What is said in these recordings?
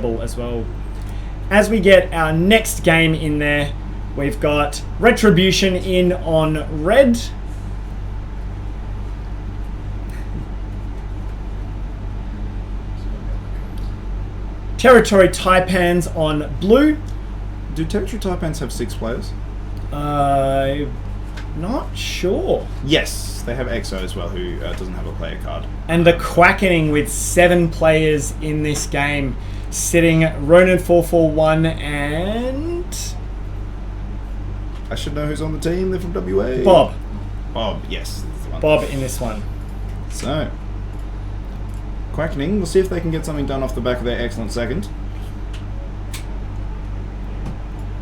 incredible as well. As we get our next game in there, we've got Retribution in on red. Territory Taipans on blue. Do Territory Taipans have 6 players? Not sure. Yes, they have EXO as well, who doesn't have a player card. And the Quackening with 7 players in this game, sitting Ronin 441 and... I should know who's on the team. They're from WA. Bob. Bob, yes. That's the one. Bob in this one. So, Quackening, we'll see if they can get something done off the back of their excellent second.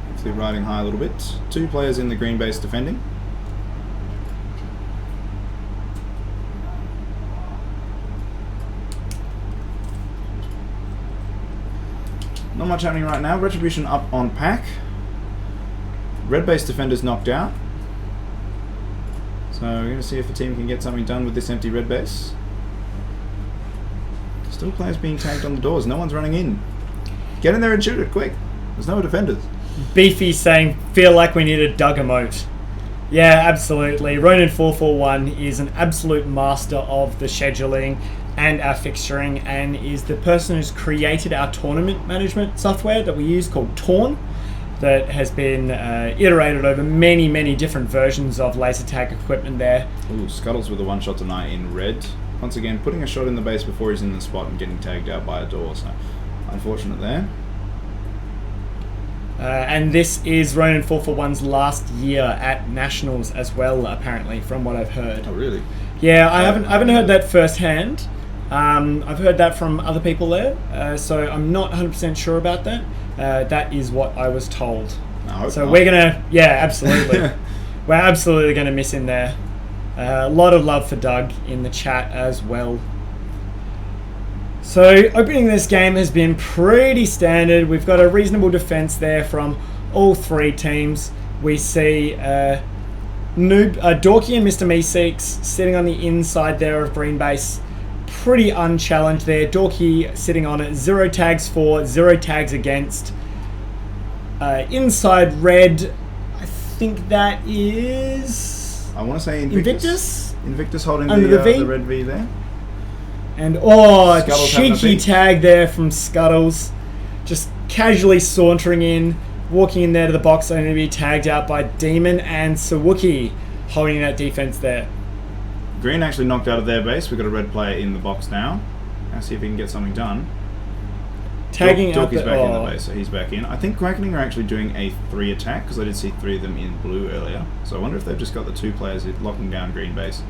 Hopefully riding high a little bit. 2 players in the green base defending. Not much happening right now. Retribution up on pack. Red base defenders knocked out. So we're going to see if the team can get something done with this empty red base. Still players being tagged on the doors. No one's running in. Get in there and shoot it, quick. There's no defenders. Beefy saying, feel like we need a Doug emote. Yeah, absolutely. Ronin 441 is an absolute master of the scheduling and our fixturing, and is the person who's created our tournament management software that we use called Torn, that has been iterated over many different versions of laser tag equipment there. Ooh, Scuttles with a 1-shot deny in red. Once again, putting a shot in the base before he's in the spot and getting tagged out by a door, so unfortunate there. And this is Ronin 441's last year at Nationals as well, apparently, from what I've heard. Oh, really? Yeah, I haven't heard that firsthand. I've heard that from other people there, so I'm not 100% sure about that. That is what I was told. So we're gonna, yeah, absolutely. We're absolutely gonna miss him there. A lot of love for Doug in the chat as well. So opening this game has been pretty standard. We've got a reasonable defense there from all 3 teams. We see Dorky and Mr. Meeseeks sitting on the inside there of green base. Pretty unchallenged there. Dorky sitting on it. 0 tags for, 0 tags against. Inside red, I think that is... I want to say Invictus. Invictus holding under the red V there. And Scuttles cheeky tag there from Scuttles. Just casually sauntering in, walking in there to the box, only to be tagged out by Demon and Sawuki holding that defense there. Green actually knocked out of their base. We've got a red player in the box now. Let's see if he can get something done. Tagging out Dorky's back in the base, so he's back in. I think Quackening are actually doing a 3 attack, because I did see 3 of them in blue earlier. So I wonder if they've just got the 2 players locking down green base.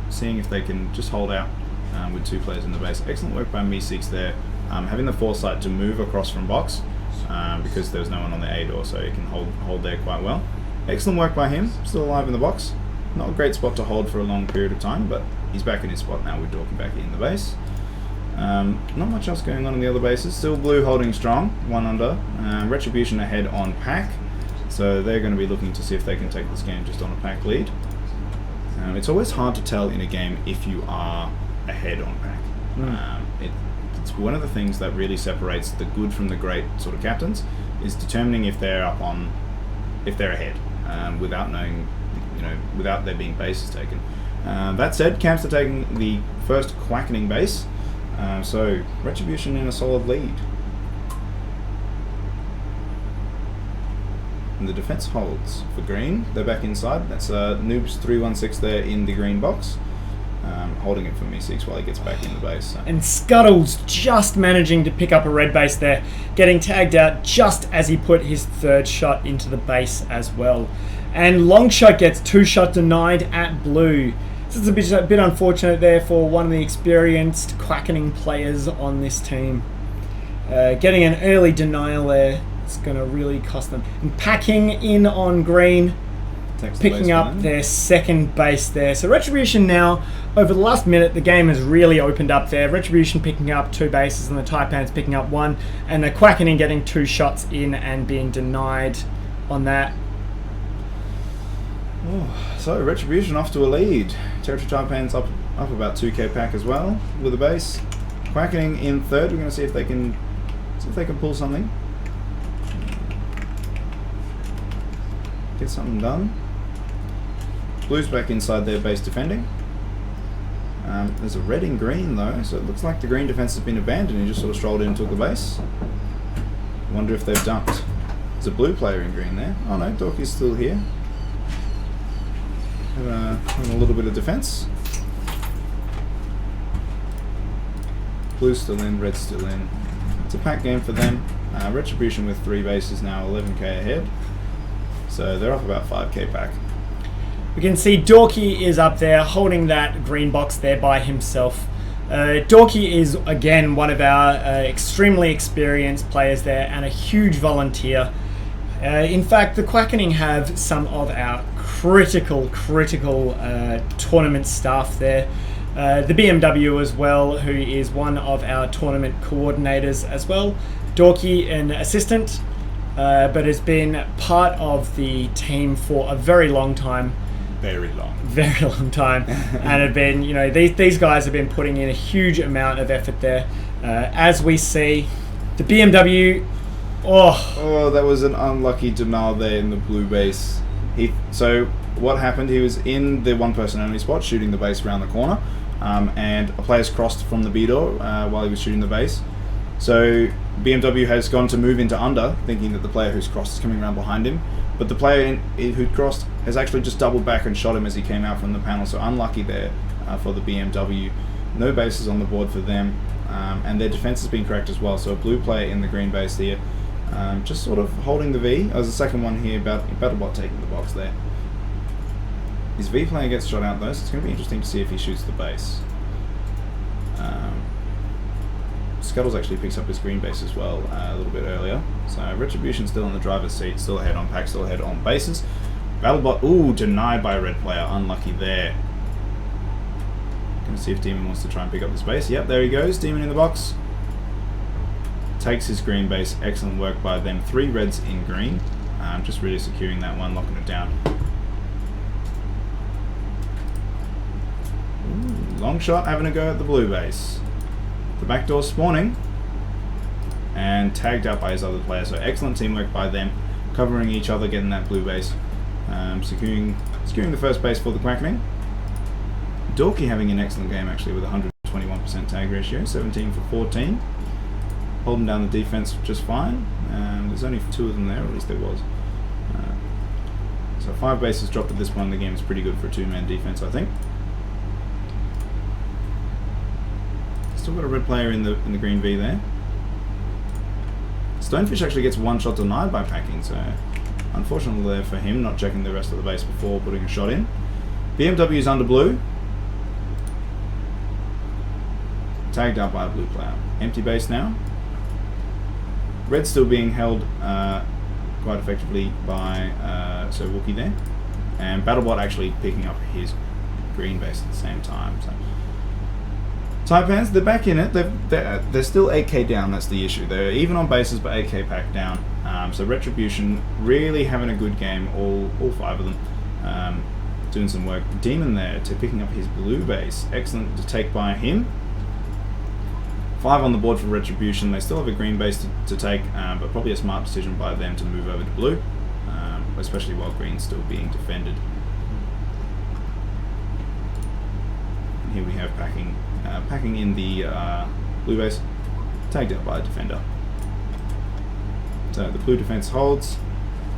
Seeing if they can just hold out with 2 players in the base. Excellent work by Meeseeks there. Having the foresight to move across from box, because there was no one on the A door, so he can hold there quite well. Excellent work by him. Still alive in the box. Not a great spot to hold for a long period of time, but he's back in his spot now with Dorky back in the base. Not much else going on in the other bases. Still blue holding strong, 1 under. Retribution ahead on pack, so they're going to be looking to see if they can take this game just on a pack lead. It's always hard to tell in a game if you are ahead on pack. It's one of the things that really separates the good from the great sort of captains, is determining if they're ahead, without knowing, without there being bases taken. That said, Camps are taking the first Quackening base, so Retribution in a solid lead. And the defense holds for green. They're back inside. That's Noobs 316 there in the green box, holding it for Meeseeks while he gets back in the base. So. And Scuttles just managing to pick up a red base there, getting tagged out just as he put his 3rd shot into the base as well. And Longshot gets 2-shot denied at blue. This is a bit unfortunate there for one of the experienced Quackening players on this team. Getting an early denial there. It's going to really cost them. And packing in on green, picking up their 2nd base there. So Retribution now, over the last minute, the game has really opened up there. Retribution picking up 2 bases and the Taipans picking up 1. And the Quackening getting 2 shots in and being denied on that. So Retribution off to a lead. Territory Taipans up about 2k pack as well with a base. Quackening in third. We're going to see if they can pull something. Get something done. Blue's back inside their base defending. There's a red in green though, so it looks like the green defense has been abandoned. He just sort of strolled in and took the base. Wonder if they've dumped. There's a blue player in green there. Oh no, Dorky's still here. Having a little bit of defense. Blue's still in, red's still in. It's a pack game for them. Retribution with 3 bases now, 11k ahead. So they're off about 5k back. We can see Dorky is up there holding that green box there by himself. Dorky is again one of our extremely experienced players there and a huge volunteer. In fact, the Quackening have some of our critical tournament staff there. The BMW as well, who is one of our tournament coordinators as well. Dorky, an assistant, but has been part of the team for a very long time. Very long time. And have been, you know, these guys have been putting in a huge amount of effort there. As we see, the BMW, oh, that was an unlucky denial there in the blue base. So what happened, he was in the one person only spot shooting the base around the corner, and a player's crossed from the B door while he was shooting the base. So BMW has gone to move into under, thinking that the player who's crossed is coming around behind him, but the player who'd crossed has actually just doubled back and shot him as he came out from the panel. So unlucky there for the BMW. No bases on the board for them, and their defense has been correct as well. So a blue player in the green base here, just sort of holding the V. There's a second one here, Battlebot taking the box there. His V player gets shot out though, so it's going to be interesting to see if he shoots the base. Scuttles actually picks up his green base as well a little bit earlier. So Retribution still in the driver's seat, still ahead on pack, still ahead on bases. Battlebot, ooh, denied by a red player, unlucky there. Gonna see if Demon wants to try and pick up this base. Yep, there he goes, Demon in the box. Takes his green base, excellent work by them. 3 reds in green, just really securing that one, locking it down. Ooh, long shot, having a go at the blue base. The back door spawning and tagged out by his other player, so excellent teamwork by them, covering each other, getting that blue base, securing the first base for the Quackening. Dorky having an excellent game actually with 121% tag ratio, 17 for 14, holding down the defense just fine. There's only 2 of them there, or at least there was. So 5 bases dropped at this point in the game is pretty good for a 2-man defense, I think. Still got a red player in the green V there. Stonefish actually gets 1 shot denied by packing, so unfortunately there for him, not checking the rest of the base before putting a shot in. BMW's under blue. Tagged out by a blue player. Empty base now. Red still being held quite effectively by so Wookie there. And Battlebot actually picking up his green base at the same time. So Taipans, they're back in it. They're still 8k down. That's the issue. They're even on bases, but 8k pack down. So Retribution really having a good game. All 5 of them doing some work. Demon there to picking up his blue base. Excellent to take by him. 5 on the board for Retribution. They still have a green base to take, but probably a smart decision by them to move over to blue, especially while green's still being defended. And here we have packing in the blue base, tagged out by a defender. So the blue defense holds.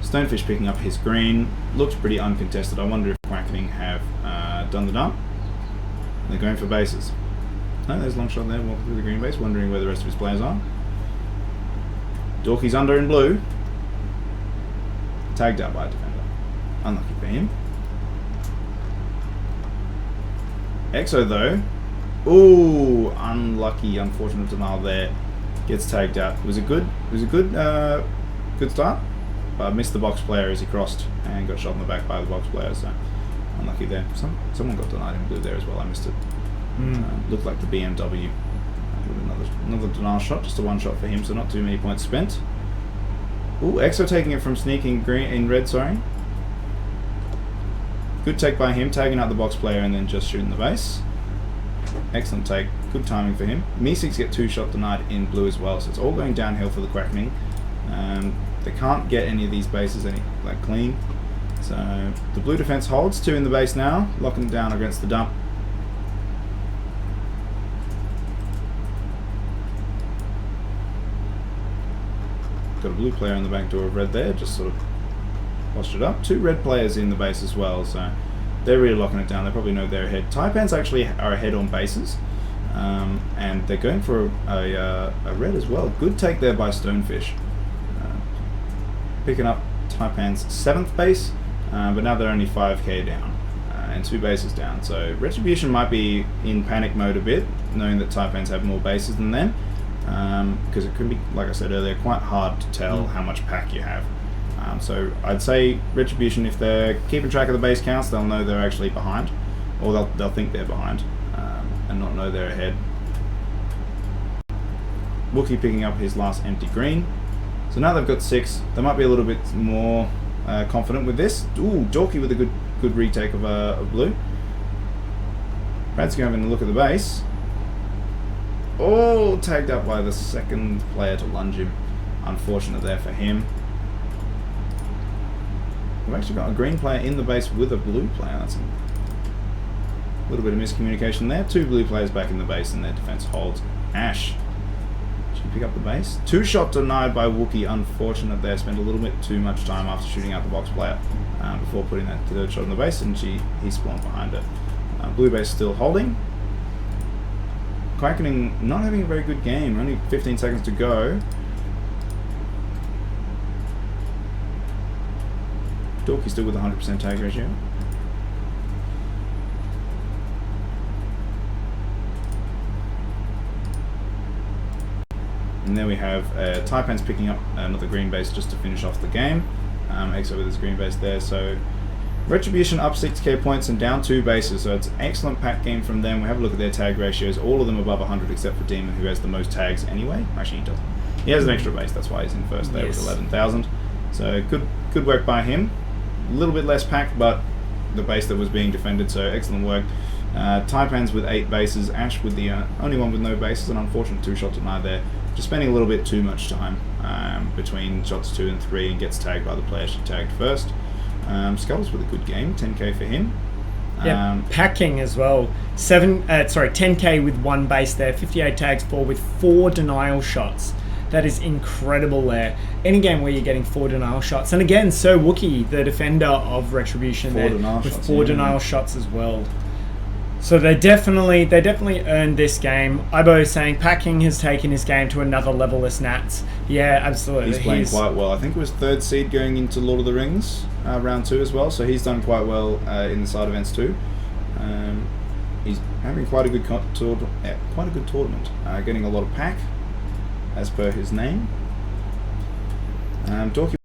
Stonefish picking up his green. Looks pretty uncontested. I wonder if Quackening have done the dump. They're going for bases. No, there's a long shot there, walking through the green base, wondering where the rest of his players are. Dorky's under in blue. Tagged out by a defender. Unlucky for him. Exo though, ooh, unlucky, unfortunate denial there. Gets tagged out. It was a good start, but missed the box player as he crossed and got shot in the back by the box player. So unlucky there. Someone got denied in blue there as well. I missed it. Looked like the BMW. Another denial shot, just a 1 shot for him, so not too many points spent. Ooh, Exo taking it from sneaking green in red. Sorry. Good take by him, tagging out the box player and then just shooting the base. Excellent take Good timing for him. Meeseeks get 2 shot denied in blue as well, so it's all going downhill for the Quackening. They can't get any of these bases clean. So the blue defense holds 2 in the base now, locking down against the dump. Got a blue player in the back door of red there, just sort of washed it up. 2 red players in the base as well, so they're really locking it down. They probably know they're ahead. Taipans actually are ahead on bases, and they're going for a red as well. Good take there by Stonefish. Picking up Taipan's 7th base, but now they're only 5k down and 2 bases down. So Retribution might be in panic mode a bit, knowing that Taipans have more bases than them, because it can be, like I said earlier, quite hard to tell how much pack you have. So I'd say Retribution, if they're keeping track of the base counts, they'll know they're actually behind, or they'll think they're behind, and not know they're ahead. Wookie picking up his last empty green. So now they've got 6. They might be a little bit more confident with this. Ooh, Dorky with a good retake of blue. Brad's having a look at the base. Oh, tagged up by the second player to lunge him. Unfortunate there for him. We've actually got a green player in the base with a blue player. That's a little bit of miscommunication there. 2 blue players back in the base and their defense holds. Ash, should you pick up the base? 2 shot denied by Wookie. Unfortunate there. Spent a little bit too much time after shooting out the box player before putting that 3rd shot in the base, and he spawned behind it. Blue base still holding. Quackening not having a very good game. Only 15 seconds to go. Dorky still with 100% tag ratio. And there we have Taipans picking up another green base just to finish off the game. Exo with his green base there. So Retribution up 6k points and down 2 bases. So it's an excellent pack game from them. We have a look at their tag ratios. All of them above 100 except for Demon, who has the most tags anyway. Actually, he doesn't. He has an extra base. That's why he's in first there with 11,000. So good work by him. A little bit less packed, but the base that was being defended, so excellent work. Taipans with 8 bases, Ash with the only one with no bases, an unfortunate 2 shot denied there. Just spending a little bit too much time between shots 2 and 3, and gets tagged by the player she tagged first. Scuttles with a good game, 10k for him. Yeah, packing as well. 10k with 1 base there, 58 tags for with 4 denial shots. That is incredible there. Any game where you're getting 4 denial shots. And again, so Wookie, the defender of Retribution, there, with 4 denial shots as well. So they definitely earned this game. Ibo saying Packing has taken his game to another level as Nats. Yeah, absolutely. He's playing quite well. I think it was 3rd seed going into Lord of the Rings round 2 as well. So he's done quite well in the side events too. He's having quite a good tournament. Getting a lot of pack, as per his name. Dorky